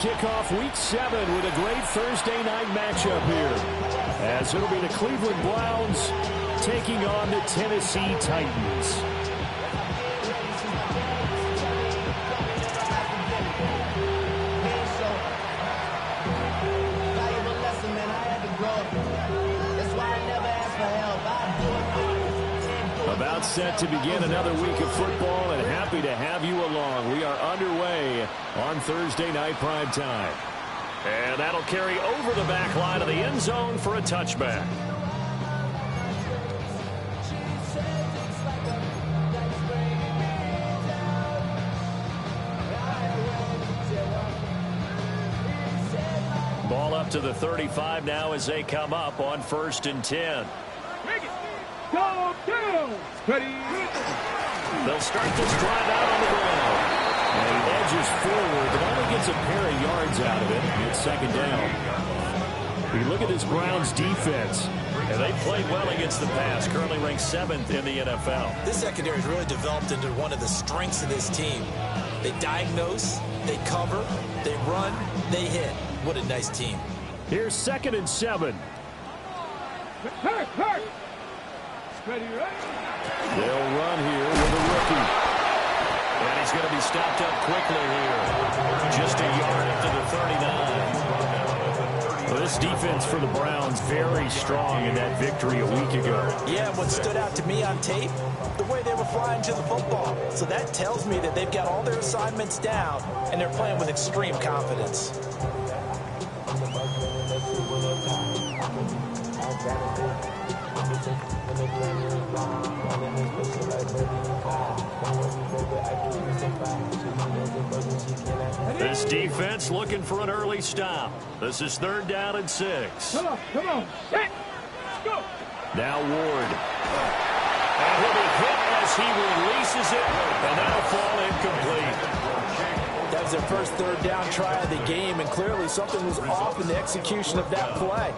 Kickoff week 7 with a great Thursday night matchup here, as it'll be the Cleveland Browns taking on the Tennessee Titans. About set to begin another week of football, and happy to have you along. We are underway on Thursday night prime time. And that'll carry over the back line of the end zone for a touchback. Ball up to the 35 now as they come up on 1st and 10. Go down. Ready. They'll start this drive out on the ground. And he edges forward, but only gets a pair of yards out of it. It's 2nd down. We look at this Browns defense, and they played well against the pass. Currently ranked 7th in the NFL. This secondary has really developed into one of the strengths of this team. They diagnose, they cover, they run, they hit. What a nice team. Here's 2nd and 7. Hurt. Ready, right? They'll run here with a rookie. And he's going to be stopped up quickly here. Just a yard up to the 39. Well, this defense for the Browns very strong in that victory a week ago. Yeah, what stood out to me on tape, the way they were flying to the football. So that tells me that they've got all their assignments down, and they're playing with extreme confidence. This defense looking for an early stop. This is 3rd down and 6. Come on. Set. Go. Now Ward. And he'll be hit as he releases it, and that'll fall incomplete. That was their first 3rd down try of the game, and clearly something was off in the execution of that play.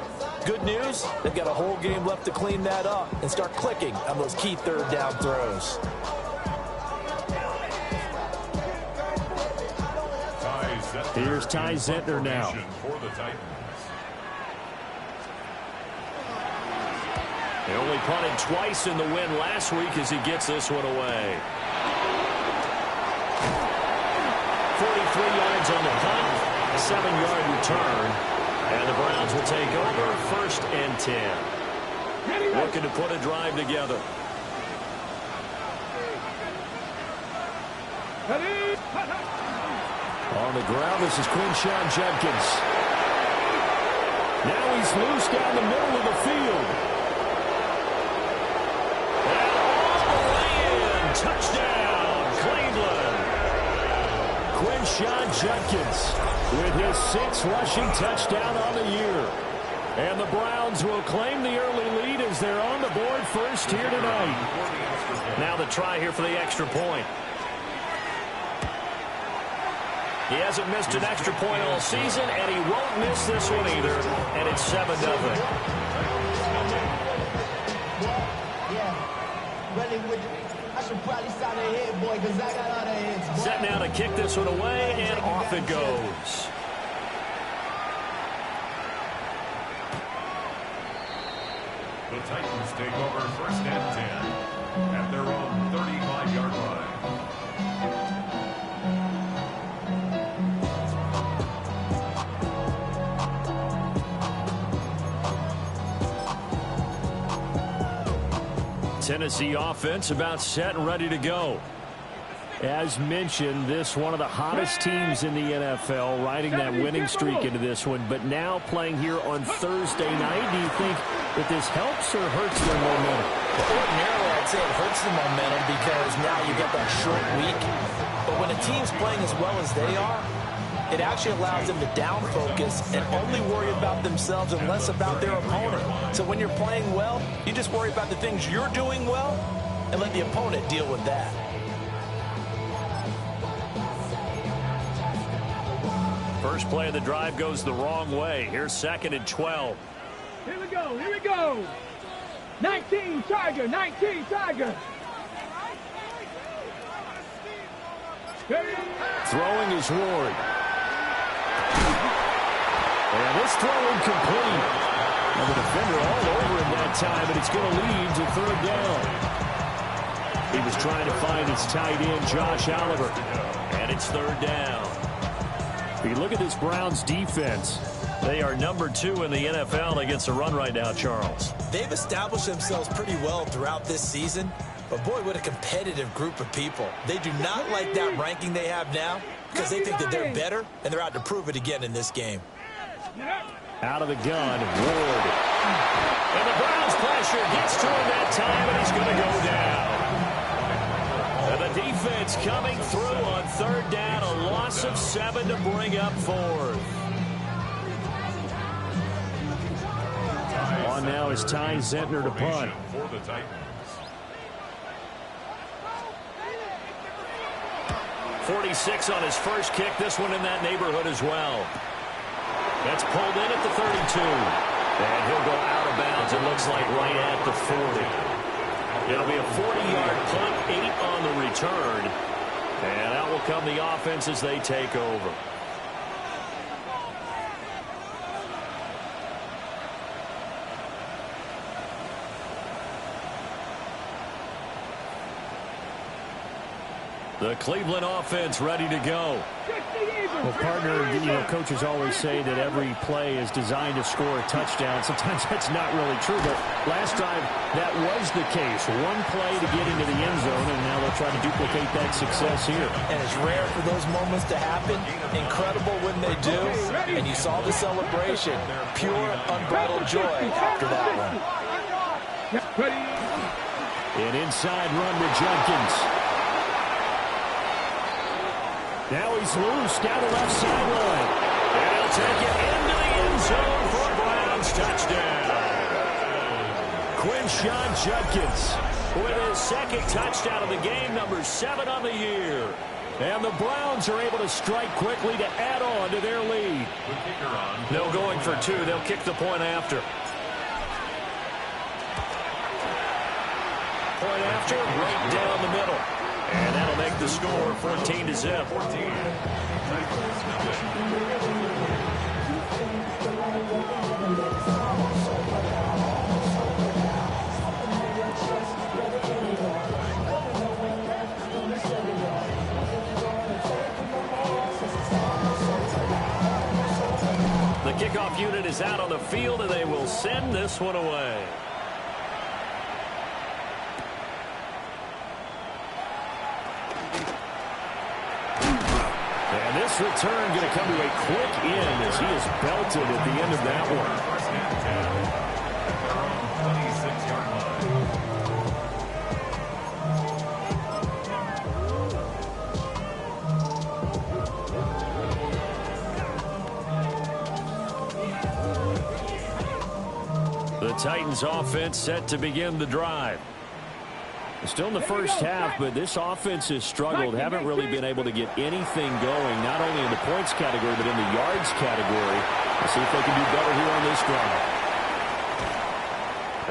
Good news, they've got a whole game left to clean that up and start clicking on those key 3rd down throws. Here's Ty Zentner now. They only punted twice in the win last week as he gets this one away. 43 yards on the punt, 7-yard return, and the Browns will take over 1st and 10. Looking to put a drive together. On the ground, this is Quinshon Judkins. Now he's loose down the middle of the field. And all the way in. Touchdown, Cleveland. Quinshon Judkins with his 6th rushing touchdown on the year. And the Browns will claim the early lead as they're on the board first here tonight. Now the try here for the extra point. He hasn't missed an extra point all season, and he won't miss this one either. And it's 7-0. Set now to kick this one away, and off it goes. The Titans take over 1st and 10 at their own 35-yard line. Tennessee offense about set and ready to go. As mentioned, this one of the hottest teams in the NFL, riding that winning streak into this one, but now playing here on Thursday night. Do you think that this helps or hurts their momentum? Ordinarily, I'd say it hurts the momentum because now you get that short week. But when a team's playing as well as they are, it actually allows them to down focus and only worry about themselves and less about their opponent. So when you're playing well, you just worry about the things you're doing well and let the opponent deal with that. First play of the drive goes the wrong way. Here's 2nd and 12. Here we go. 19 Tiger. Throwing is Ward. And this throw incomplete. And the defender all over him that time, and it's going to lead to third down. He was trying to find his tight end, Josh Oliver. And it's third down. If you look at this Browns defense, they are number 2 in the NFL against the run right now, Charles. They've established themselves pretty well throughout this season. But, boy, what a competitive group of people. They do not like that ranking they have now because they think that they're better, and they're out to prove it again in this game. Out of the gun, Ward. And the Browns pressure gets to him that time, and he's going to go down. And the defense coming through on third down, a loss of 7 to bring up fourth. On now is Ty Zentner to punt. For the Titans. 46 on his first kick. This one in that neighborhood as well. That's pulled in at the 32. And he'll go out of bounds, it looks like, right at the 40. It'll be a 40-yard punt, 8 on the return. And out will come the offense as they take over. The Cleveland offense ready to go. Well, partner, coaches always say that every play is designed to score a touchdown. Sometimes that's not really true, but last drive that was the case. One play to get into the end zone, and now they'll try to duplicate that success here. And it's rare for those moments to happen. Incredible when they do. And you saw the celebration. Pure, unbridled joy after that one. An inside run to Judkins. Now he's loose down the left sideline. And he'll take it into the end zone for a Browns touchdown. Quinshon Judkins with his second touchdown of the game, number 7 on the year. And the Browns are able to strike quickly to add on to their lead. No going for 2. They'll kick the point after. Point after, right down the middle. And that'll make the score 14-0. The kickoff unit is out on the field, and they will send this one away. And this return going to come to a quick end as he is belted at the end of that one. The Titans offense set to begin the drive. Still in the first half, but this offense has struggled. Haven't really been able to get anything going, not only in the points category, but in the yards category. Let's see if they can do better here on this drive.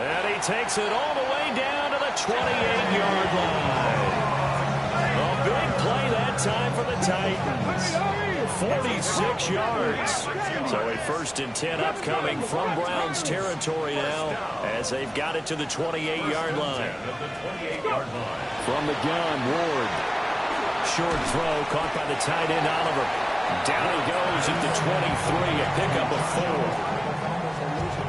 And he takes it all the way down to the 28-yard line. A big play that time for the Titans. 46 yards. So a 1st and 10 upcoming from Browns territory now as they've got it to the 28-yard line. From the gun, Ward. Short throw caught by the tight end, Oliver. Down he goes at the 23, a pickup of 4.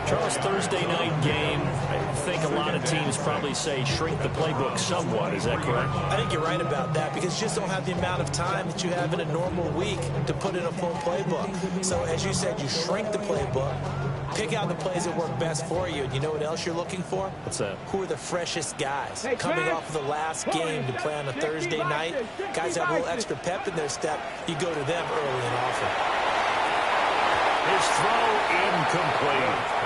Charles, Thursday night game, I think a lot of teams probably say shrink the playbook somewhat. Is that correct? I think you're right about that because you just don't have the amount of time that you have in a normal week to put in a full playbook. So as you said, you shrink the playbook, pick out the plays that work best for you. And you know what else you're looking for? What's that? Who are the freshest guys coming off of the last game to play on a Thursday night? Guys have a little extra pep in their step. You go to them early and often. His throw incomplete.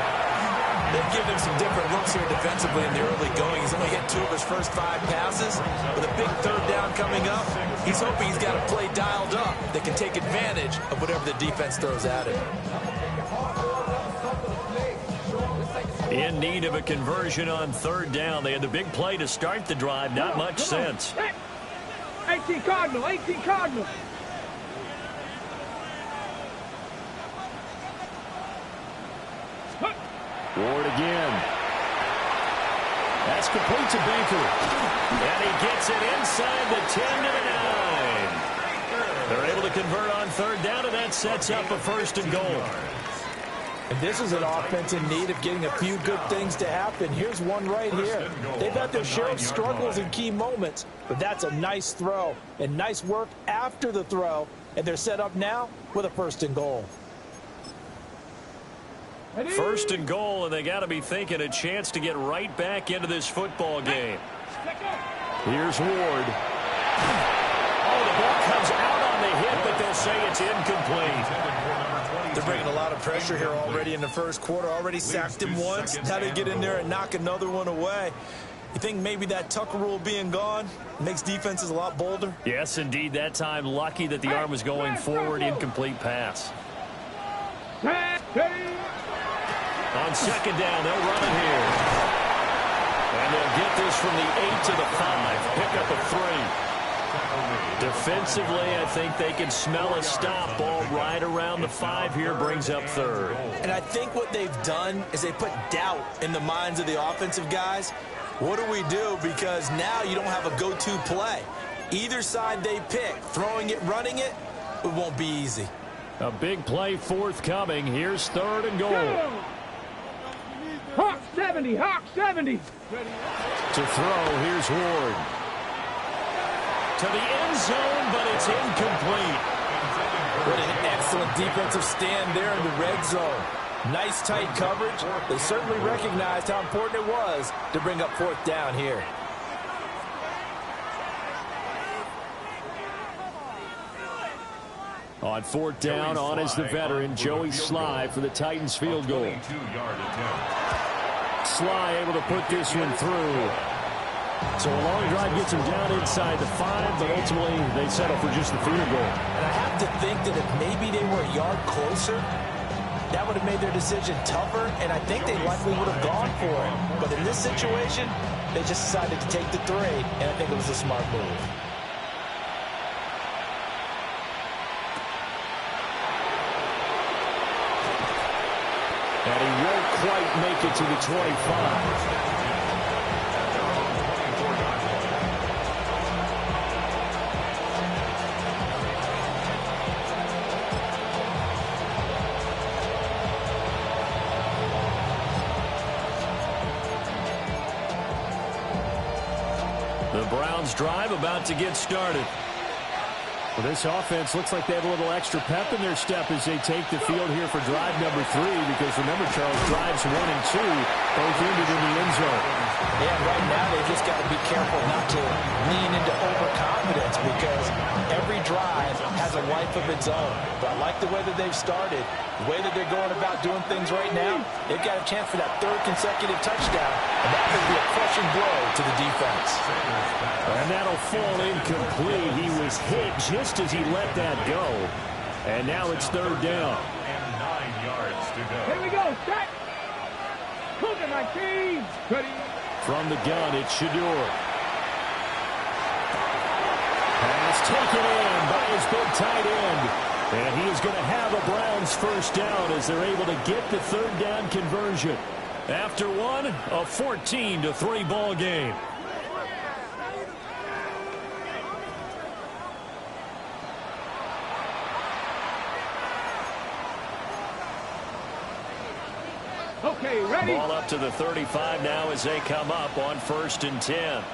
They've given him some different looks here defensively in the early going. He's only hit 2 of his first 5 passes. With a big third down coming up, he's hoping he's got a play dialed up that can take advantage of whatever the defense throws at him. In need of a conversion on third down. They had the big play to start the drive. Not much sense. 18 Cardinal, 18 Cardinal. Ward again. That's complete to Baker. And he gets it inside the 10 to the 9. They're able to convert on third down, and that sets up a first and goal. And this is an offense in need of getting a few good things to happen. Here's one right here. They've had their share of struggles in key moments, but that's a nice throw and nice work after the throw. And they're set up now with a first and goal. First and goal, and they got to be thinking a chance to get right back into this football game. Here's Ward. Oh, the ball comes out on the hit, but they'll say it's incomplete. They're bringing a lot of pressure here already in the first quarter. Already sacked him once. Now they get in there and knock another one away. You think maybe that Tucker rule being gone makes defenses a lot bolder? Yes, indeed. That time, lucky that the arm was going forward. Incomplete pass. On second down, they'll run it here. And they'll get this from the 8 to the 5. Pick up a 3. Defensively, I think they can smell a stop. Ball right around the 5 here, brings up third. And I think what they've done is they put doubt in the minds of the offensive guys. What do we do? Because now you don't have a go-to play. Either side they pick, throwing it, running it, it won't be easy. A big play forthcoming. Here's third and goal. Hawk 70, Hawk 70. To throw, here's Ward. To the end zone, but it's incomplete. What an excellent defensive stand there in the red zone. Nice tight coverage. They certainly recognized how important it was to bring up fourth down here. On fourth down, on is the veteran, Joey Sly for the Titans field goal. Sly able to put this one through. So a long drive gets them down inside the 5, but ultimately they settle for just the field goal. And I have to think that if maybe they were a yard closer, that would have made their decision tougher, and I think they likely would have gone for it. But in this situation, they just decided to take the 3, and I think it was a smart move. And he won't quite make it to the 25. The Browns drive about to get started. Well, this offense looks like they have a little extra pep in their step as they take the field here for drive number 3, because remember, Charles, drives 1 and 2 both ended in the end zone. Yeah, right now they just got to be careful not to lean into overconfidence, because every drive has a life of its own. But I like the way that they've started, the way that they're going about doing things right now. They've got a chance for that 3rd consecutive touchdown, and that could be a crushing blow to the defense. And that'll fall incomplete. He was hit just as he let that go. And now it's 3rd down. And 9 yards to go. Here we go, set. Look at my team. Ready. From the gun, it's Shedeur. Pass taken in by his big tight end. And he is going to have a Browns first down as they're able to get the 3rd down conversion. After one, a 14-3 ball game. Okay, ready. Ball up to the 35 now as they come up on 1st and 10.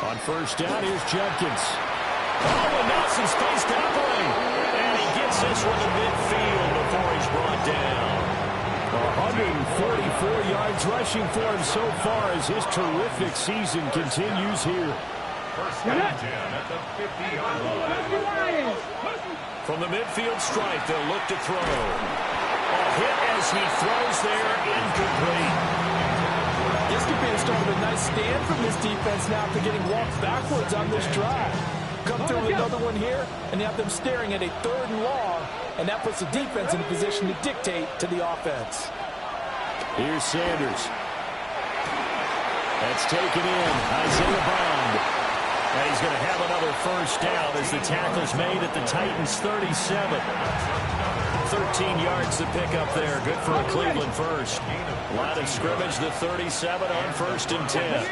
On first down, here's Jenkins. Oh, and Nelson's face to operate. And he gets this one to midfield before he's brought down. 144 yards rushing for him so far as his terrific season continues here. First and 10 at the 50-yard line. From the midfield stripe, they'll look to throw. A hit as he throws there, incomplete. This could be the start of a nice stand from this defense now after getting walked backwards on this drive. Come through with another one here, and you have them staring at a 3rd and long, and that puts the defense in a position to dictate to the offense. Here's Sanders. That's taken in. Isaiah Bond. And he's going to have another first down as the tackle's made at the Titans' 37. 13 yards to pick up there. Good for a Cleveland first. Line of scrimmage, the 37 on 1st and 10.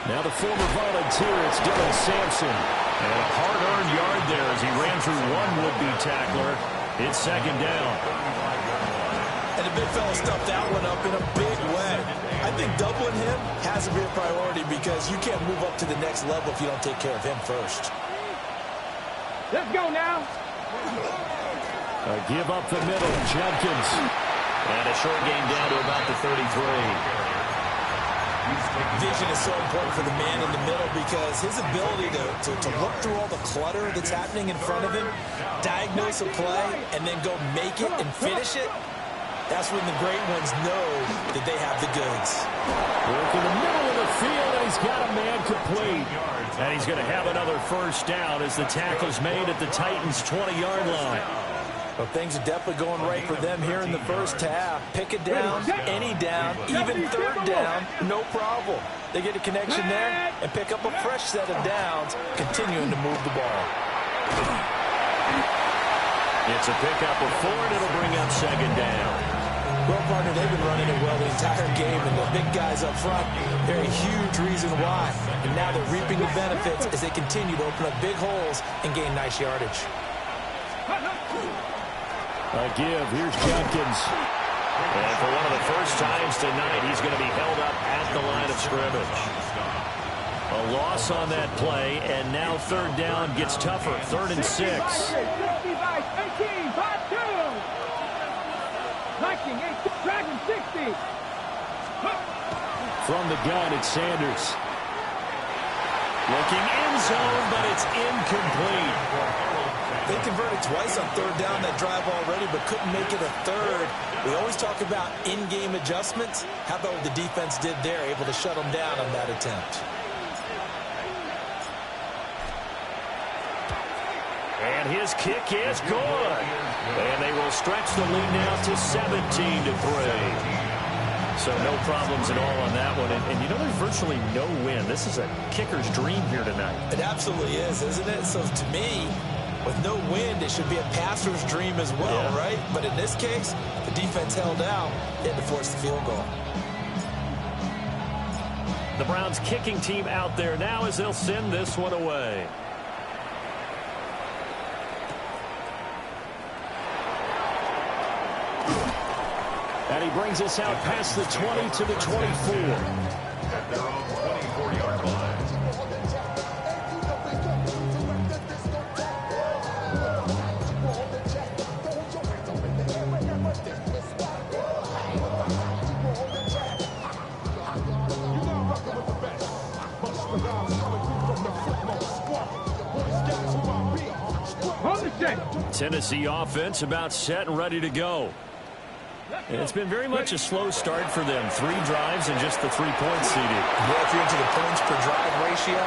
Now the former volunteer, it's Dylan Sampson. And a hard-earned yard there as he ran through one would-be tackler. It's 2nd down. And the big fella stuffed that one up in a big way. I think doubling him has to be a priority because you can't move up to the next level if you don't take care of him first. Let's go now. Give up the middle, Judkins. And a short gain down to about the 33. Vision is so important for the man in the middle because his ability to look through all the clutter that's happening in front of him, diagnose a play, and then go make it and finish it, that's when the great ones know that they have the goods. Work in the middle of the field, and he's got a man complete. And he's going to have another first down as the tackle's made at the Titans' 20-yard line. Well, things are definitely going right for them here in the first half. Pick it down, any down, even 3rd down, no problem. They get a connection there and pick up a fresh set of downs, continuing to move the ball. It's a pickup of 4, and it'll bring up 2nd down. Well, partner, they've been running it well the entire game, and the big guys up front, they're a huge reason why. And now they're reaping the benefits as they continue to open up big holes and gain nice yardage. A give. Here's Judkins. And for one of the first times tonight, he's going to be held up at the line of scrimmage. A loss on that play, and now 3rd down gets tougher. 3rd and 6. From the gun, it's Sanders. Looking end zone, but it's incomplete. They converted twice on 3rd down that drive already, but couldn't make it a 3rd. We always talk about in-game adjustments. How about what the defense did there, able to shut them down on that attempt? And his kick is good. And they will stretch the lead now to 17-3. So no problems at all on that one. And you know, there's virtually no win. This is a kicker's dream here tonight. It absolutely is, isn't it? So to me, with no wind, it should be a passer's dream as well, right? But in this case, the defense held out. They had to force the field goal. The Browns kicking team out there now as they'll send this one away. And he brings us out past the 20 to the 24. At their own 24-yard line. Tennessee offense about set and ready to go. And it's been very much a slow start for them. 3 drives and just the 3 points seeded. Yeah, if you're into the points per drive ratio,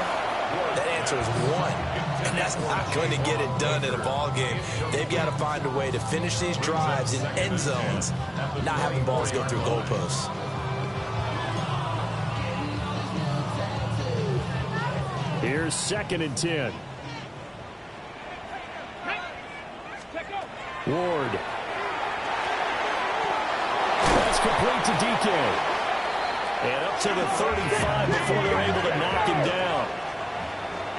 that answer is 1. And that's not going to get it done in a ball game. They've got to find a way to finish these drives in end zones, not having balls go through goalposts. Here's 2nd and 10. Ward. That's complete to DK. And up to the 35 before they're able to knock him down.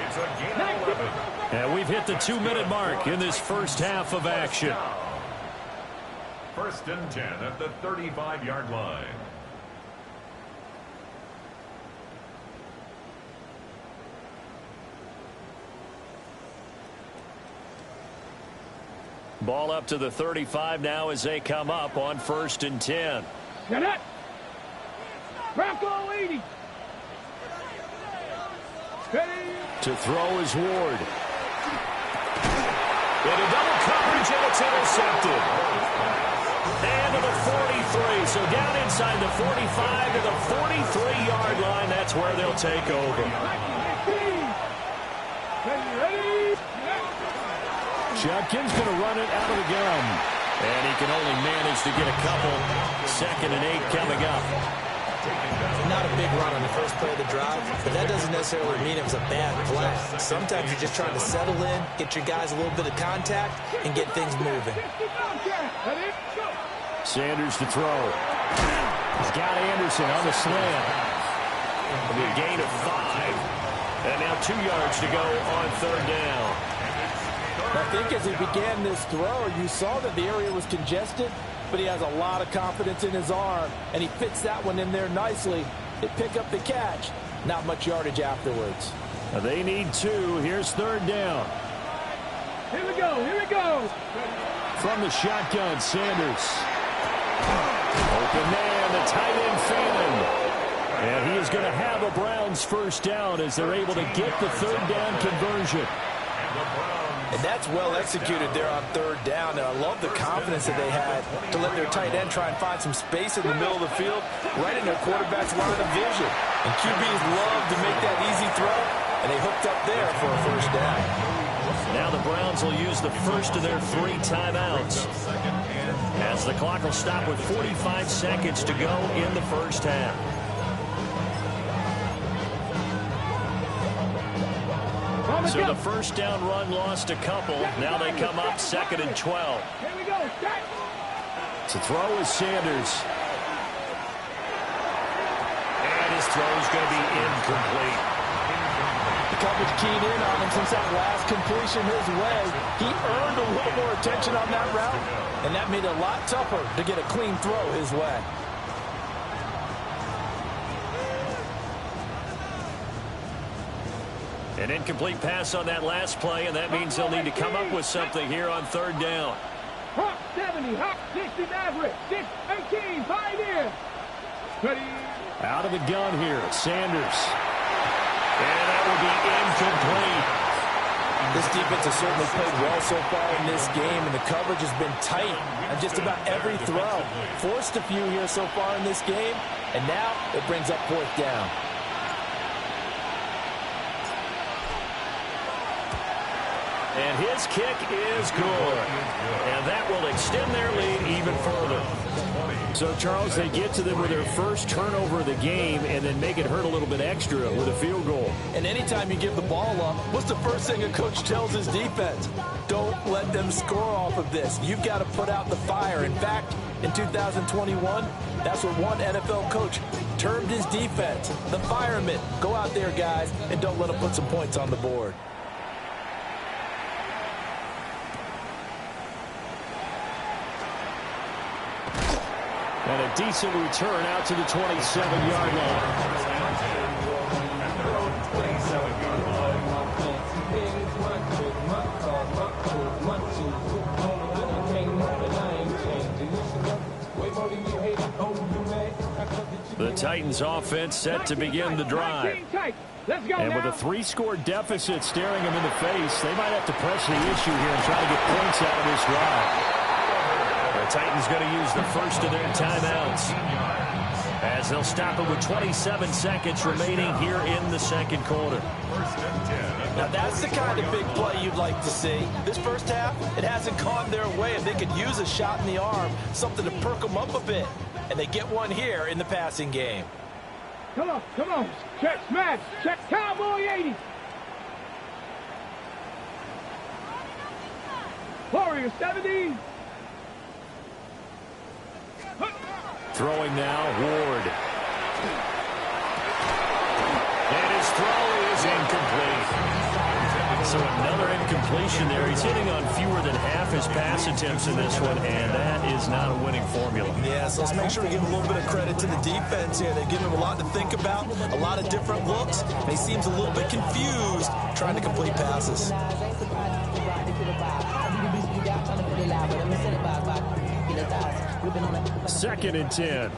It's a gain of 11. And we've hit the 2-minute mark in this first half of action. 1st and 10 at the 35-yard line. Ball up to the 35 now as they come up on 1st and 10. Get it. Bronco 80. To throw is Ward. Into double coverage, and it's intercepted. And to the 43. So down inside the 45 to the 43-yard line. That's where they'll take over. Judkins going to run it out of the gun. And he can only manage to get a couple. 2nd and 8 coming up. Not a big run on the first play of the drive, but that doesn't necessarily mean it was a bad play. Sometimes you're just trying to settle in, get your guys a little bit of contact, and get things moving. Sanders to throw. He's got Anderson on the slant. A gain of 5. And now 2 yards to go on third down. I think as he began this throw, you saw that the area was congested, but he has a lot of confidence in his arm, and he fits that one in there nicely. They pick up the catch. Not much yardage afterwards. They need 2. Here's third down. Here we go. Here we go. From the shotgun, Sanders. Open man, the tight end Fannin. And he is going to have a Browns first down as they're able to get the third down conversion. And that's well executed there on third down. And I love the confidence that they had to let their tight end try and find some space in the middle of the field, right in their quarterback's line of vision. And QBs love to make that easy throw, and they hooked up there for a first down. Now the Browns will use the first of their 3 timeouts, as the clock will stop with 45 seconds to go in the first half. So the first down run lost a couple. Now they come up 2nd and 12. Here we go. To throw is Sanders. And his throw is going to be incomplete. The coverage keyed in on him since that last completion his way. He earned a little more attention on that route, and that made it a lot tougher to get a clean throw his way. An incomplete pass on that last play, and that means they'll need to come up with something here on third down. Hawk 70, Hawk 60 Maverick, 6-18, Pioneer. Ready. Out of the gun here, Sanders. And that will be incomplete. This defense has certainly played well so far in this game, and the coverage has been tight on just about every throw. Forced a few here so far in this game, and now it brings up fourth down. And his kick is good. And that will extend their lead even further. So, Charles, they get to them with their first turnover of the game and then make it hurt a little bit extra with a field goal. And anytime you give the ball up, what's the first thing a coach tells his defense? Don't let them score off of this. You've got to put out the fire. In fact, in 2021, that's what one NFL coach termed his defense, the firemen. Go out there, guys, and don't let them put some points on the board. And a decent return out to the 27-yard line. The Titans offense set to begin the drive. And with a 3-score deficit staring them in the face, they might have to press the issue here and try to get points out of this drive. The Titans going to use the first of their timeouts, as they'll stop it with 27 seconds remaining here in the second quarter. Now that's the kind of big play you'd like to see. This first half, it hasn't gone their way, and they could use a shot in the arm, something to perk them up a bit. And they get one here in the passing game. Come on. Check smash. Check Cowboy 80. Warrior 70. Throwing now, Ward. And his throw is incomplete. So another incompletion there. He's hitting on fewer than half his pass attempts in this one, and that is not a winning formula. Yeah, so let's make sure we give a little bit of credit to the defense here. They give him a lot to think about, a lot of different looks. And he seems a little bit confused trying to complete passes. Second and 10.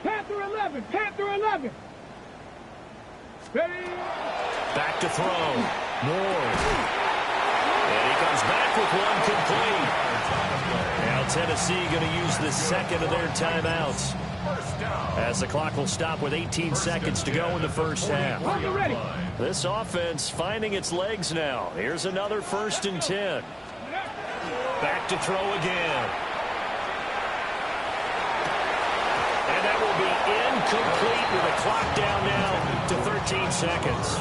Panther 11. Panther 11. Ready. Back to throw. Moore. And he comes back with one complete. Now Tennessee going to use the second of their timeouts, as the clock will stop with 18 seconds to go in the first half. This offense finding its legs now. Here's another 1st and 10. Back to throw again. incomplete with a clock down now to 13 seconds.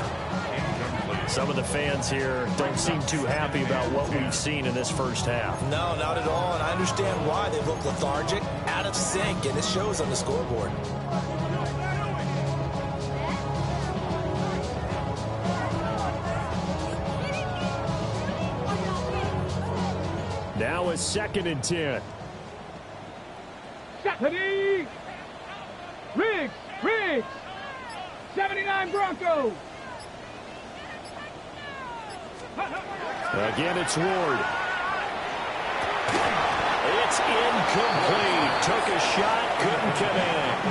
Some of the fans here don't seem too happy about what we've seen in this first half. No, not at all, and I understand why. They look lethargic, out of sync, and it shows on the scoreboard. Now a 2nd and 10. Ready? Riggs! 79 Broncos! Again, it's Ward. It's incomplete. Took a shot, couldn't connect.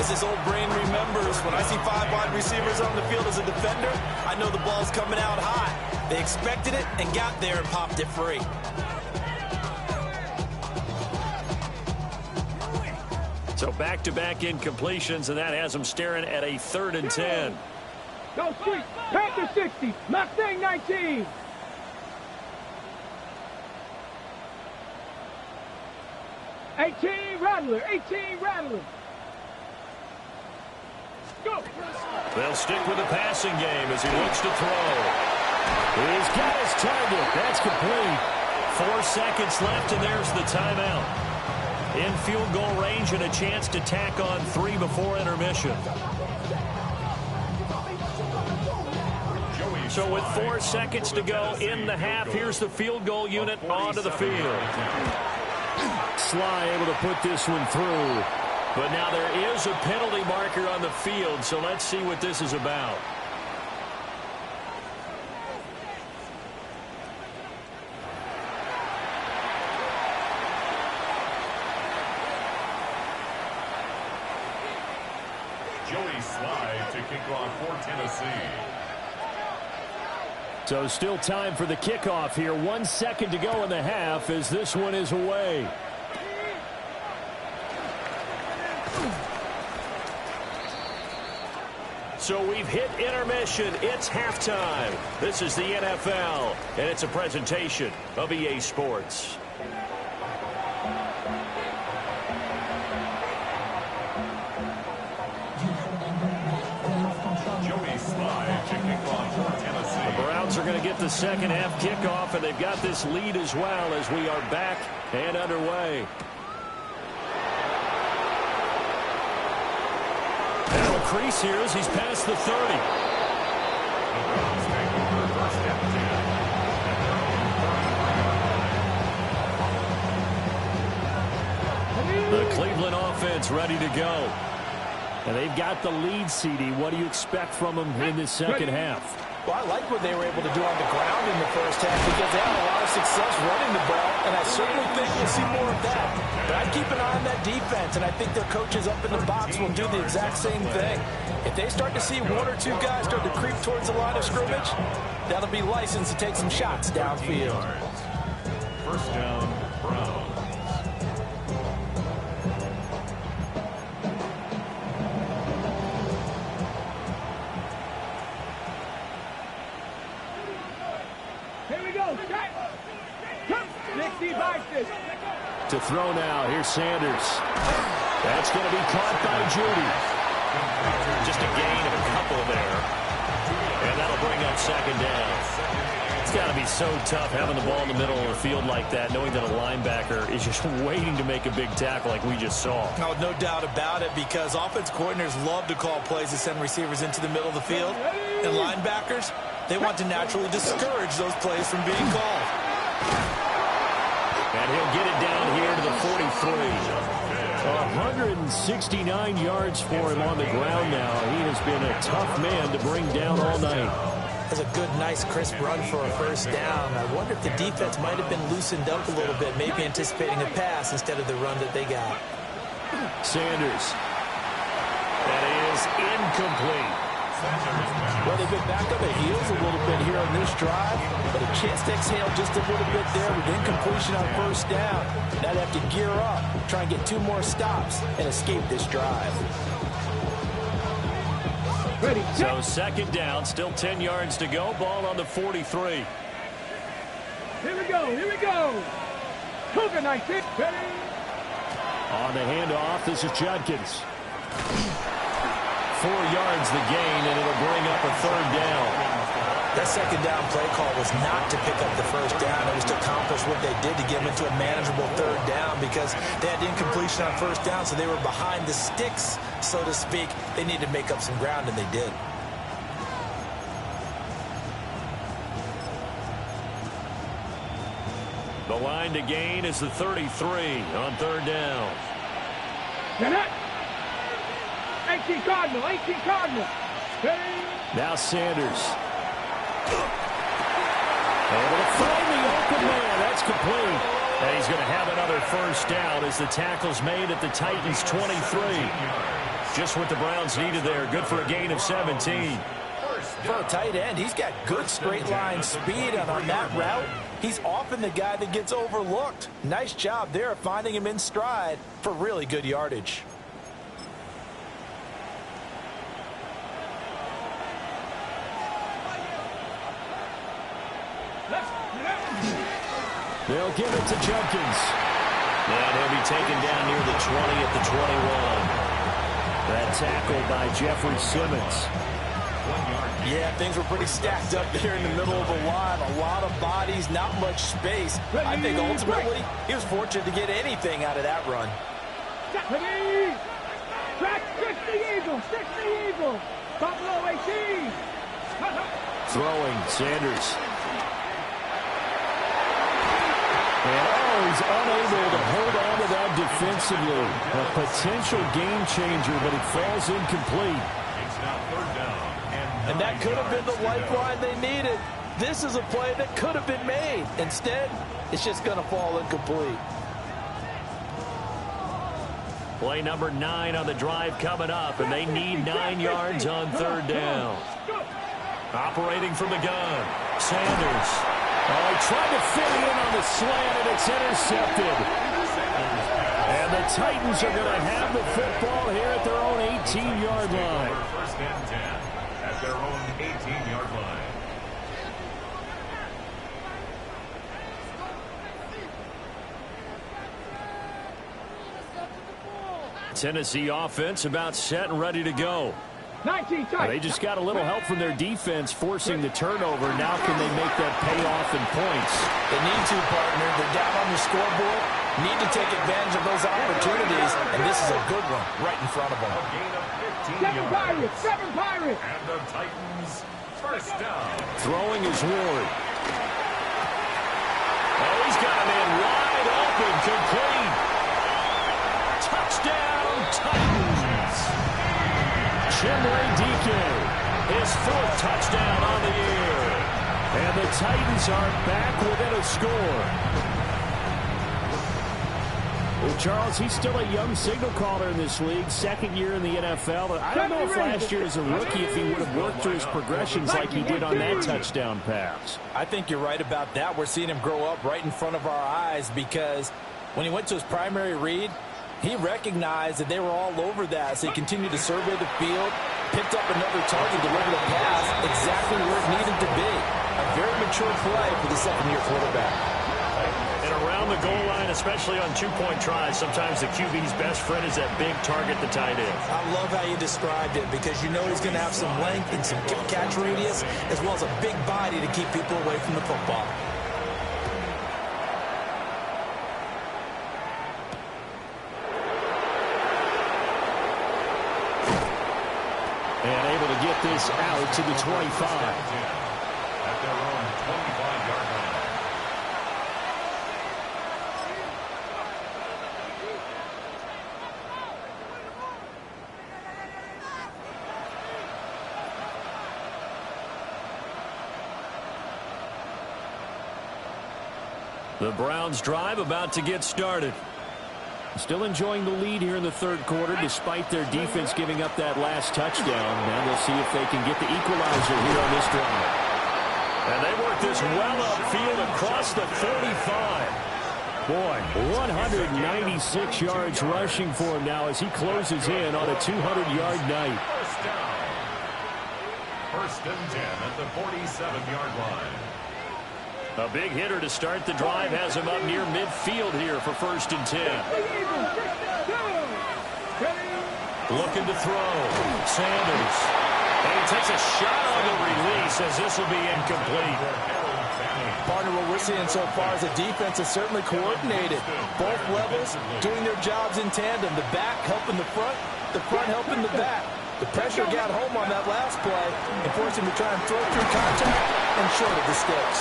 As his old brain remembers, when I see 5 wide receivers on the field as a defender, I know the ball's coming out hot. They expected it and got there and popped it free. So back-to-back incompletions, and that has them staring at a 3rd and 10. Go Street! Panther 60! Mustang 19! Rattler! 18 Rattler! Go! They'll stick with the passing game as he looks to throw. He's got his target. That's complete. 4 seconds left, and there's the timeout. In field goal range and a chance to tack on 3 before intermission. So with 4 seconds to go in the half, here's the field goal unit onto the field. Sly able to put this one through. But now there is a penalty marker on the field, so let's see what this is about. Joey Sly to kick off for Tennessee. So still time for the kickoff here. 1 second to go in the half as this one is away. So we've hit intermission. It's halftime. This is the NFL, and it's a presentation of EA Sports. Joey Sly to kick off for Tennessee. The Browns are going to get the second half kickoff, and they've got this lead as well as we are back and underway. That'll crease here as he's past the 30. The Cleveland offense ready to go. And they've got the lead, CD. What do you expect from them in this second half? Well, I like what they were able to do on the ground in the first half because they had a lot of success running the ball, and I certainly think we'll see more of that. But I'd keep an eye on that defense, and I think their coaches up in the box will do the exact same thing. If they start to see 1 or 2 guys start to creep towards the line of scrimmage, that'll be license to take some shots downfield. First down, Browns. To throw now. Here's Sanders. That's going to be caught by Judy. Just a gain of a couple there. And that'll bring up second down. It's got to be so tough having the ball in the middle of the field like that, knowing that a linebacker is just waiting to make a big tackle like we just saw. No doubt about it, because offense coordinators love to call plays to send receivers into the middle of the field. And linebackers, they want to naturally discourage those plays from being called. And he'll get it down here to the 43. 169 yards for him on the ground now. He has been a tough man to bring down all night. That's a good, nice, crisp run for a first down. I wonder if the defense might have been loosened up a little bit, maybe anticipating a pass instead of the run that they got. Sanders. That is incomplete. Well, they've been back on the heels a little bit here on this drive, but a chance to exhale just a little bit there with incompletion on first down. Now they have to gear up, try and get 2 more stops, and escape this drive. Ready. So second down, still 10 yards to go. Ball on the 43. Here we go. Cougar 19. Ready. On the handoff, this is Judkins. 4 yards the gain, and it'll bring up a 3rd down. That second down play call was not to pick up the first down. It was to accomplish what they did to get them into a manageable 3rd down because they had incompletion on first down, so they were behind the sticks, so to speak. They needed to make up some ground, and they did. The line to gain is the 33 on 3rd down. 18 Cardinal, 18 Cardinal. Now Sanders. Able to find the open man. That's complete. And he's going to have another first down as the tackle's made at the Titans' 23. Just what the Browns needed there. Good for a gain of 17. For a tight end, he's got good straight line speed, and on that route, he's often the guy that gets overlooked. Nice job there of finding him in stride for really good yardage. They'll give it to Jenkins. And he'll be taken down near the 20 at the 21. That tackle by Jeffrey Simmons. Yeah, things were pretty stacked up there in the middle of the line. A lot of bodies, not much space. I think ultimately he was fortunate to get anything out of that run. Track 60 Eagles, 60 Eagles. Buffalo 18. Throwing, Sanders. And he's unable to hold on to that defensively. A potential game changer, but it falls incomplete. It's now 3rd down. And that could have been the lifeline they needed. This is a play that could have been made. Instead, it's just going to fall incomplete. Play number 9 on the drive coming up, and they need 9 yards on 3rd down. Operating from the gun, Sanders. Oh, he tried to fit it in on the slant, and it's intercepted. And the Titans are going to have the football here at their own 18-yard line. 1st and 10 at their own 18-yard line. Tennessee offense about set and ready to go. 19 Well, they just got a little help from their defense forcing the turnover. Now can they make that pay off in points? They need to, partner. They're down on the scoreboard. Need to take advantage of those opportunities, and this is a good one right in front of them. A gain of 15 7 yards. Pirates, 7 Pirates. And the Titans 1st down. Throwing is Ward. Oh, he's got a man wide open, complete. Touchdown, Titans. Chimere Dike, his 4th touchdown on the year. And the Titans are back within a score. Well, Charles, he's still a young signal caller in this league, 2nd year in the NFL. But I don't know if last year as a rookie if he would have worked through his progressions like he did on that touchdown pass. I think you're right about that. We're seeing him grow up right in front of our eyes because when he went to his primary read, he recognized that they were all over that, so he continued to survey the field, picked up another target, delivered a pass exactly where it needed to be. A very mature play for the 2nd-year quarterback. And around the goal line, especially on 2-point tries, sometimes the QB's best friend is that big target, the tight end. I love how you described it because you know he's going to have some length and some catch radius as well as a big body to keep people away from the football. And able to get this out to the 25. At their own 25-yard line. The Browns drive about to get started. Still enjoying the lead here in the 3rd quarter despite their defense giving up that last touchdown. Now they'll see if they can get the equalizer here on this drive. And they work this well upfield across the 35. Boy, 196 yards rushing for him now as he closes in on a 200-yard night. 1st down. 1st and 10 at the 47-yard line. A big hitter to start the drive has him up near midfield here for 1st and 10. Looking to throw. Sanders. And he takes a shot on the release as this will be incomplete. Partner, what we're seeing so far is the defense is certainly coordinated. Both levels doing their jobs in tandem. The back helping the front helping the back. The pressure got home on that last play and forced him to try and throw through contact and short of the sticks.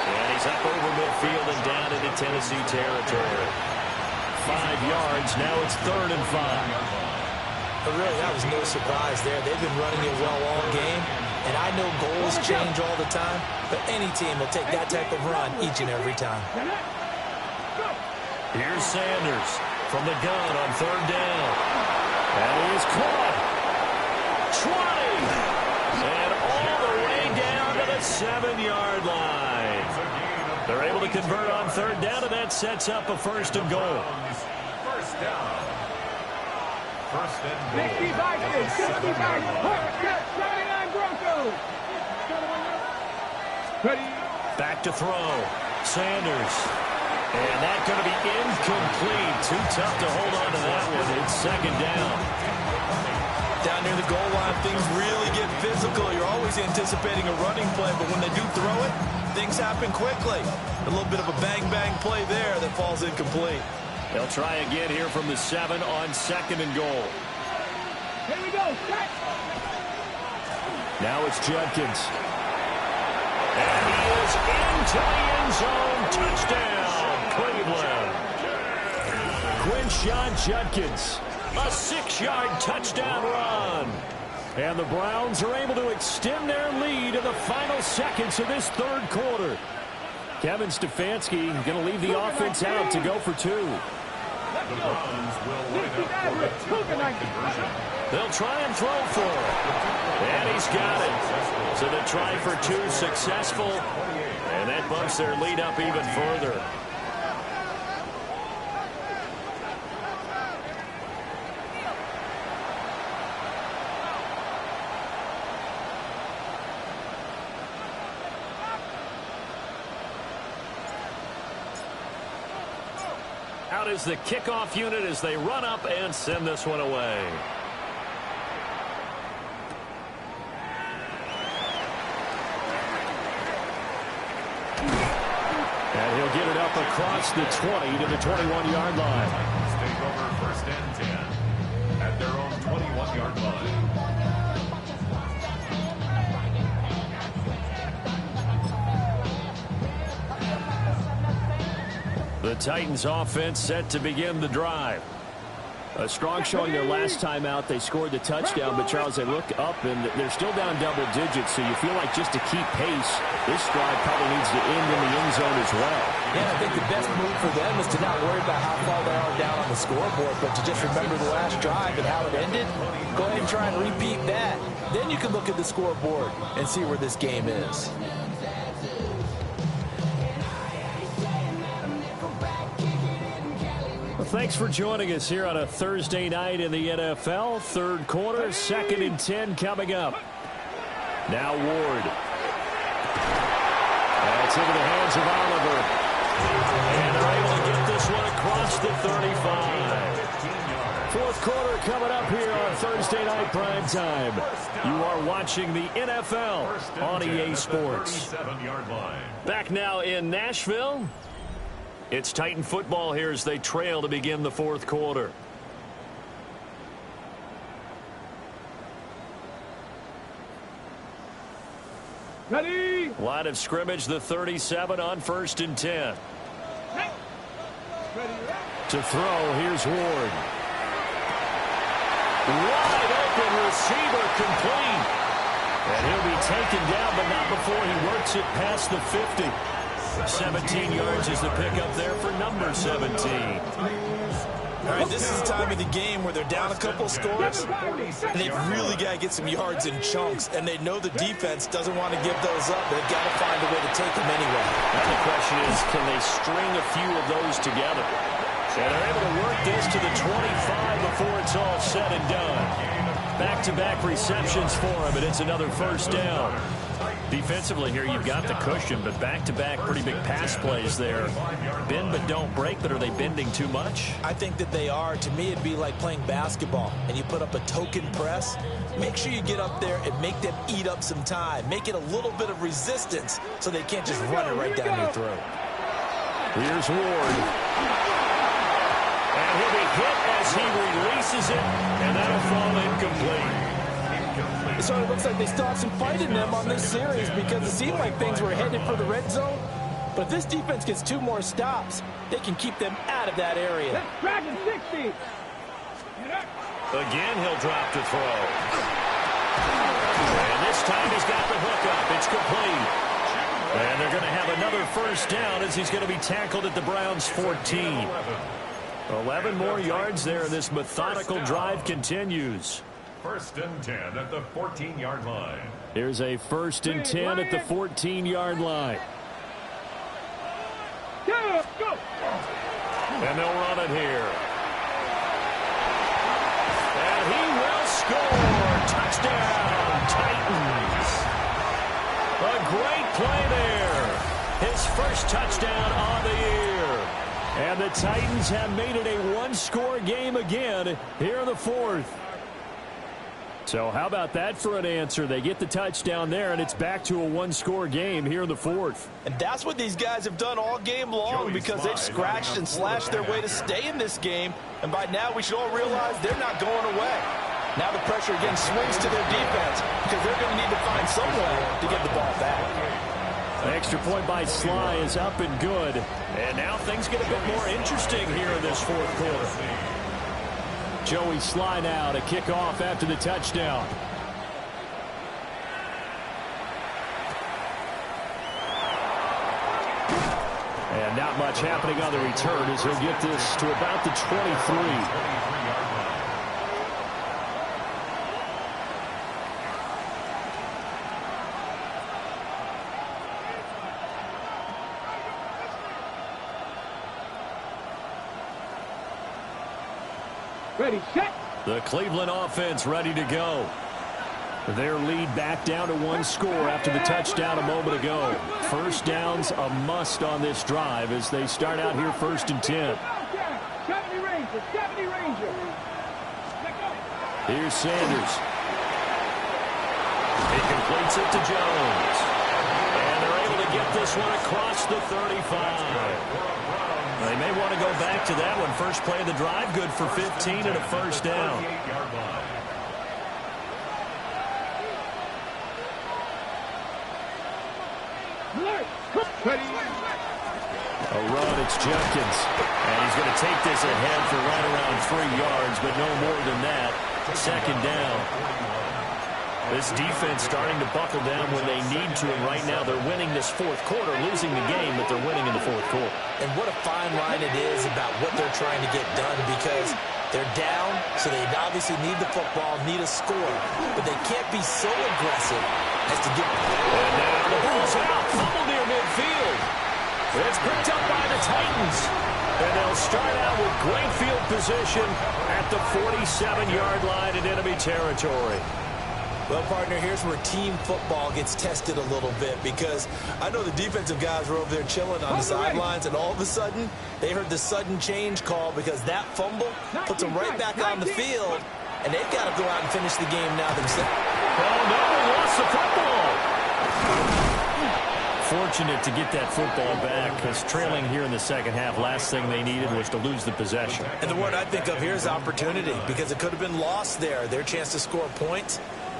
And he's up over midfield and down into Tennessee territory. 5 yards. Now it's 3rd and 5. But really, that was no surprise there. They've been running it well all game. And I know goals change all the time, but any team will take that type of run each and every time. Here's Sanders from the gun on 3rd down. And he's caught. 20. And all the way down to the 7-yard line. They're able to convert on 3rd down, and that sets up a 1st and goal. First down. 1st and goal. 65, 79 Broncos. Ready. Back to throw. Sanders. And that's going to be incomplete. Too tough to hold on to that one. It's 2nd down. Down near the goal line, things really get physical. You're always anticipating a running play, but when they do throw it, things happen quickly. A little bit of a bang-bang play there that falls incomplete. They'll try again here from the 7 on 2nd and goal. Here we go. Set. Now it's Judkins. And he is into the end zone. Touchdown, Cleveland. Quinshon Judkins. A 6-yard touchdown run. And the Browns are able to extend their lead in the final seconds of this 3rd quarter. Kevin Stefanski going to leave the offense out to go for 2. The Browns will line up for a 2-point conversion. They'll try and throw for it. And he's got it. So the try for 2 successful. And that bumps their lead up even further. Out is the kickoff unit as they run up and send this one away. And he'll get it up across the 20 to the 21-yard line. Titans take over 1st and 10 at their own 21-yard line. The Titans offense set to begin the drive. A strong showing their last time out. They scored the touchdown, but Charles, they look up and they're still down double digits, so you feel like just to keep pace, this drive probably needs to end in the end zone as well. Yeah, I think the best move for them is to not worry about how far they are down on the scoreboard, but to just remember the last drive and how it ended. Go ahead and try and repeat that. Then you can look at the scoreboard and see where this game is. Thanks for joining us here on a Thursday night in the NFL. 3rd quarter, 2nd and 10 coming up. Now Ward. That's into the hands of Oliver. And they're able to get this one across the 35. 4th quarter coming up here on Thursday night primetime. You are watching the NFL on EA Sports. Back now in Nashville. It's Titan football here as they trail to begin the 4th quarter. Ready. Line of scrimmage, the 37 on 1st and 10. To throw, here's Ward. Wide open receiver complete. And he'll be taken down, but not before he works it past the 50. 17 yards is the pickup there for number 17. All right, this is the time of the game where they're down a couple scores, and they've really got to get some yards in chunks, and they know the defense doesn't want to give those up. They've got to find a way to take them anyway. And the question is, can they string a few of those together? And they're able to work this to the 25 before it's all said and done. Back-to-back receptions for him, and it's another first down. Defensively here, you've got the cushion, but back-to-back pretty big pass plays there. Bend but don't break, but are they bending too much? I think that they are. To me, it'd be like playing basketball, and you put up a token press. Make sure you get up there and make them eat up some time. Make it a little bit of resistance so they can't just run it right down your throat. Here's Ward. And he'll be hit as he releases it, and that'll fall incomplete. It sort of looks like they still have some fight in them on this series because it seemed like things were headed for the red zone. But if this defense gets 2 more stops, they can keep them out of that area. Dragon 60. Again, he'll drop to throw. And this time he's got the hook up. It's complete. And they're going to have another first down as he's going to be tackled at the Browns' 14. 11 more yards there, and this methodical drive continues. First and 10 at the 14-yard line. Here's a first and 10 at the 14-yard line. Go, go. And they'll run it here. And he will score. Touchdown, Titans. A great play there. His first touchdown on the year. And the Titans have made it a one-score game again here in the fourth. So how about that for an answer? They get the touchdown there, and it's back to a one-score game here in the fourth. And that's what these guys have done all game long because they've scratched and slashed their way to stay in this game. And by now, we should all realize they're not going away. Now the pressure again swings to their defense because they're going to need to find some way to get the ball back. An extra point by Sly is up and good. And now things get a bit more interesting here in this fourth quarter. Joey Sly now to kick off after the touchdown. And not much happening on the return as he'll get this to about the 23. Ready, set. The Cleveland offense ready to go. Their lead back down to one score after the touchdown a moment ago. First down's a must on this drive as they start out here first and 10. 70 Ranger, 70 Ranger. Here's Sanders. He completes it to Jones. And they're able to get this one across the 35. They may want to go back to that one. First play of the drive, good for 15 and a first down. A run, it's Judkins. And he's going to take this ahead for right around 3 yards, but no more than that. Second down. This defense starting to buckle down when they need to, and right now they're winning this fourth quarter, losing the game, but they're winning in the fourth quarter. And what a fine line it is about what they're trying to get done because they're down, so they obviously need the football, need a score, but they can't be so aggressive as to get... And now the ball's out, fumble near midfield. It's picked up by the Titans. And they'll start out with great field position at the 47-yard line in enemy territory. Well, partner, here's where team football gets tested a little bit because I know the defensive guys were over there chilling on the sidelines, and all of a sudden, they heard the sudden change call because that fumble puts them right back on the field, and they've got to go out and finish the game now themselves. Oh, no, they lost the football. Fortunate to get that football back because trailing here in the second half, last thing they needed was to lose the possession. And the word I think of here is opportunity because it could have been lost there, their chance to score points.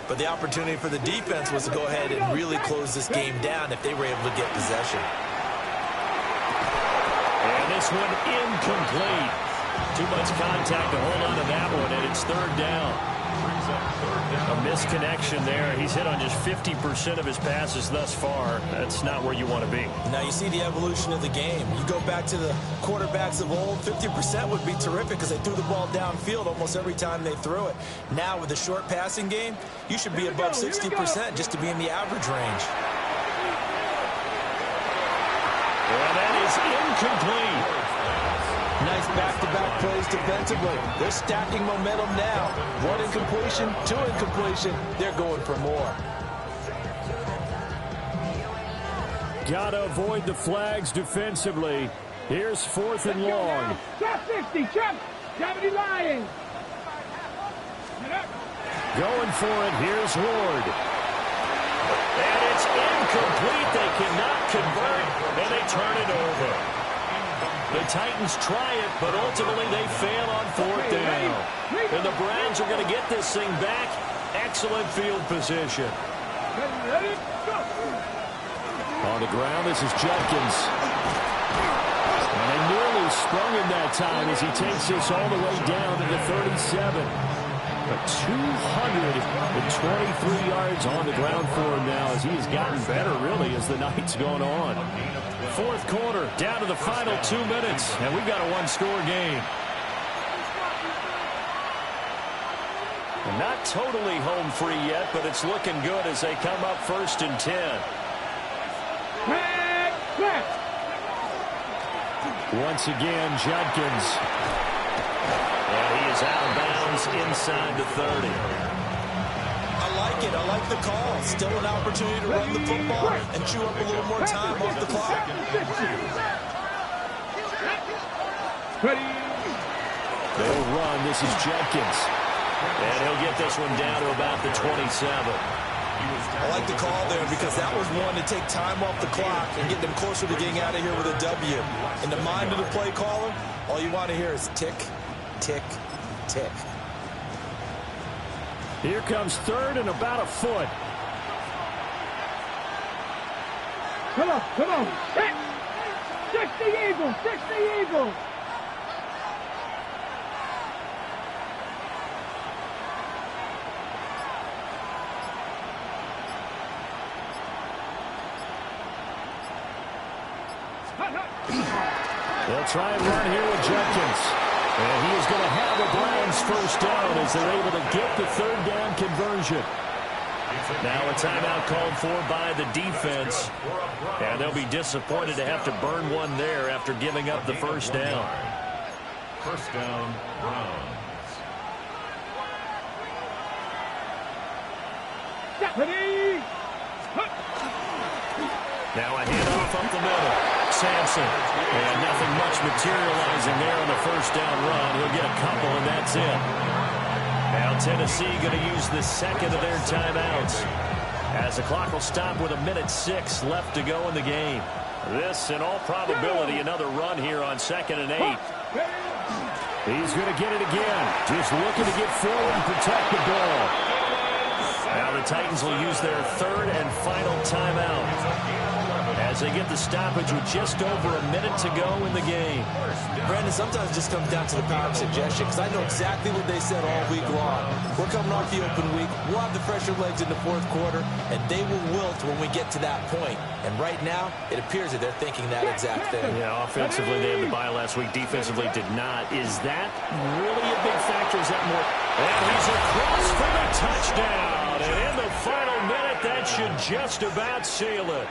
But the opportunity for the defense was to go ahead and really close this game down if they were able to get possession. And this one incomplete. Too much contact to hold on to that one, and it's third down. A misconnection there. He's hit on just 50% of his passes thus far. That's not where you want to be. Now you see the evolution of the game. You go back to the quarterbacks of old, 50% would be terrific because they threw the ball downfield almost every time they threw it. Now with the short passing game, you should be above 60% just to be in the average range. Well, that is incomplete. Nice back-to-back plays defensively. They're stacking momentum now. 1 incompletion, 2 incompletion. They're going for more. Got to avoid the flags defensively. Here's 4th and long. Top 60, Chuck. Deputy Lions. Going for it. Here's Ward. And it's incomplete. They cannot convert, and they turn it over. The Titans try it, but ultimately they fail on 4th down. And the Browns are going to get this thing back. Excellent field position. Ready, go. On the ground, this is Judkins. And they nearly sprung him that time as he takes this all the way down to the 37. But 223 yards on the ground for him now as he has gotten better, really, as the night's gone on. 4th quarter, down to the final 2 minutes, and we've got a 1-score game. And not totally home free yet, but it's looking good as they come up 1st and 10. Once again, Judkins. And he is out of bounds inside the 30. I like it. I like the call. Still an opportunity to run the football and chew up a little more time off the clock. They'll run. This is Judkins. And he'll get this one down to about the 27. I like the call there because that was one to take time off the clock and get them closer to getting out of here with a W. In the mind of the play caller, all you want to hear is tick, tick, tick. Here comes 3rd and about a foot. Come on, come on. 60 Eagles, 60 Eagles. They'll try and run here with Judkins. And he is going to have the Browns 1st down as they're able to get the 3rd down conversion. Now a timeout called for by the defense. And they'll be disappointed to have to burn one there after giving up the 1st down. 1st down, Browns. Now a handoff up the middle. Sampson. And nothing much materializing there on the 1st down run. He'll get a couple, and that's it. Now Tennessee going to use the 2nd of their timeouts, as the clock will stop with 1:06 left to go in the game. This, in all probability, another run here on 2nd and 8. He's going to get it again. Just looking to get forward and protect the ball. Now the Titans will use their 3rd and final timeout as they get the stoppage with just over a minute to go in the game. Brandon, sometimes it just comes down to the power of suggestion, because I know exactly what they said all week long. We're coming off the open week. We'll have the fresher legs in the 4th quarter, and they will wilt when we get to that point. And right now, it appears that they're thinking that exact thing. Yeah, offensively, they had the bye last week. Defensively, did not. Is that really a big factor? Is that more? And he's across for the touchdown. And in the final minute, that should just about seal it.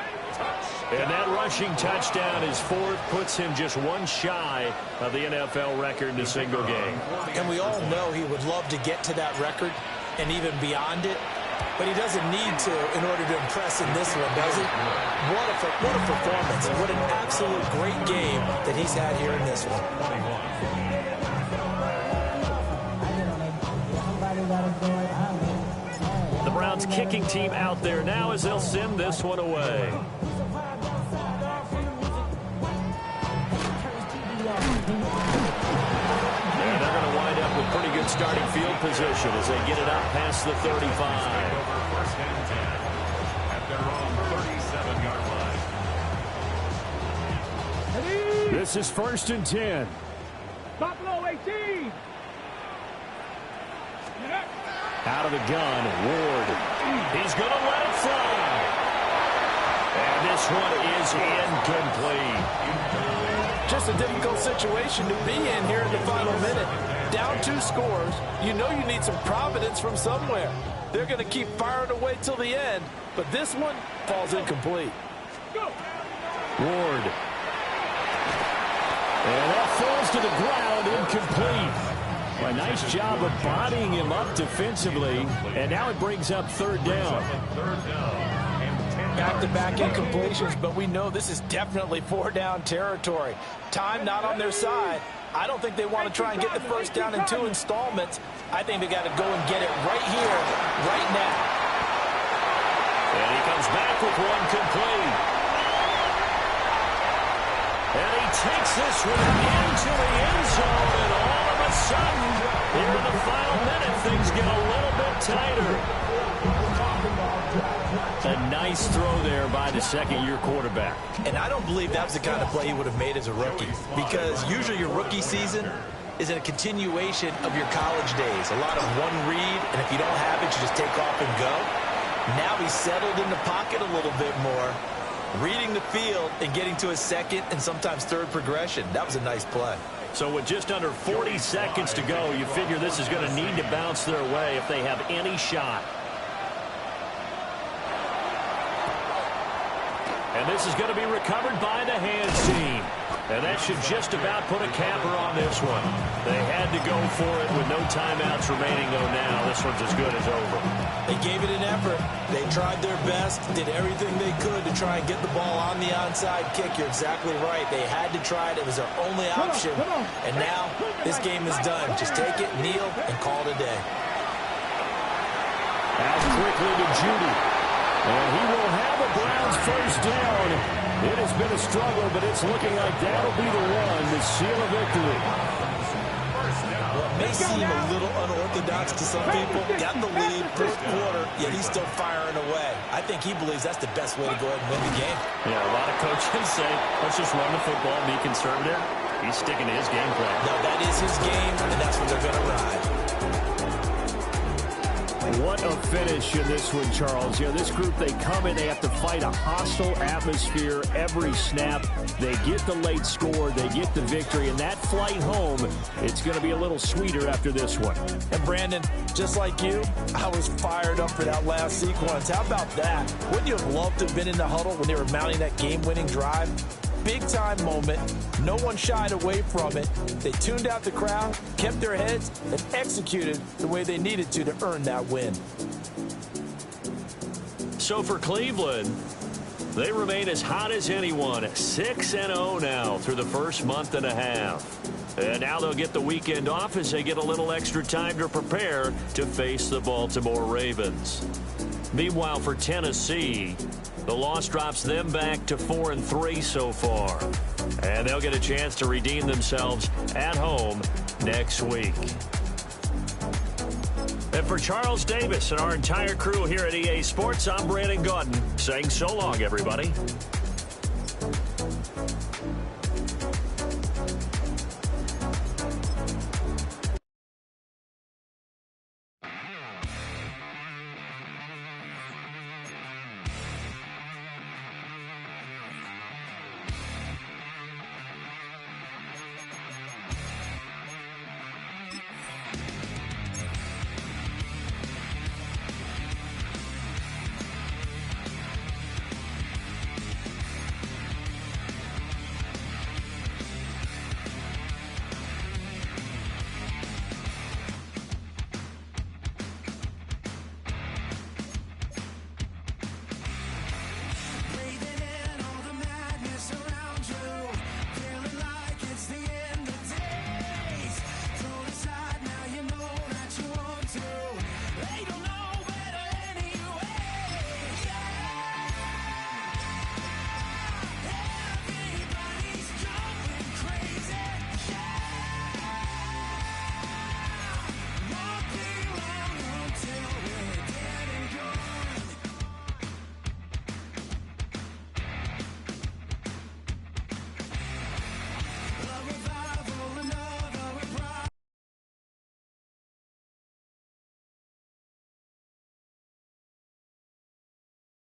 And that rushing touchdown is 4th, puts him just one shy of the NFL record in a single game. And we all know he would love to get to that record and even beyond it, but he doesn't need to in order to impress in this one, does he? What a performance, and what an absolute great game that he's had here in this one. The Browns kicking team out there now as they'll send this one away. And they're going to wind up with pretty good starting field position as they get it out past the 35. Over 1st and 10 at their own 37-yard line. This is 1st and 10. Buffalo 18. Out of the gun, Ward. He's going to let it fly. And this one is incomplete. Just a difficult situation to be in here in the final minute. Down 2 scores. You know you need some providence from somewhere. They're going to keep firing away till the end, but this one falls incomplete. Ward. And that falls falls to the ground, incomplete. A nice job of bodying him up defensively, and now it brings up third down. Back-to-back incompletions, but we know this is definitely four-down territory. Time not on their side. I don't think they want to try and get the first down in 2 installments. I think they got to go and get it right here, right now. And he comes back with one complete. And he takes this one into the end zone, and all of a sudden, here in the final minute, things get a little bit tighter. A nice throw there by the second-year quarterback. And I don't believe that was the kind of play he would have made as a rookie, because usually your rookie season is a continuation of your college days. A lot of one read, and if you don't have it, you just take off and go. Now he's settled in the pocket a little bit more, reading the field and getting to his second and sometimes third progression. That was a nice play. So with just under 40 seconds to go, you figure this is going to need to bounce their way if they have any shot. And this is going to be recovered by the hands team. And that should just about put a capper on this one. They had to go for it with no timeouts remaining, though now this one's as good as over. They gave it an effort. They tried their best, did everything they could to try and get the ball on the onside kick. You're exactly right. They had to try it. It was their only option. And now this game is done. Just take it, kneel, and call it a day. Out quickly to Judy. And he will have a Browns first down. It has been a struggle, but it's looking like that'll be the one to seal a victory. Well, it may seem a little unorthodox to some people. Got the lead, fourth quarter, yet he's still firing away. I think he believes that's the best way to go ahead and win the game. Yeah, a lot of coaches say, let's just run the football, be conservative. He's sticking to his game plan. No, that is his game, and that's what they're going to ride. What a finish in this one, Charles. You know, this group, they come in, they have to fight a hostile atmosphere every snap. They get the late score, they get the victory, and that flight home, it's going to be a little sweeter after this one. And Brandon, just like you, I was fired up for that last sequence. How about that? Wouldn't you have loved to have been in the huddle when they were mounting that game-winning drive? Big-time moment. No one shied away from it. They tuned out the crowd, kept their heads, and executed the way they needed to earn that win. So for Cleveland, they remain as hot as anyone, 6-0 now through the first month and a half. And now they'll get the weekend off as they get a little extra time to prepare to face the Baltimore Ravens. Meanwhile, for Tennessee, the loss drops them back to 4-3 so far. And they'll get a chance to redeem themselves at home next week. And for Charles Davis and our entire crew here at EA Sports, I'm Brandon Gaudin saying so long, everybody.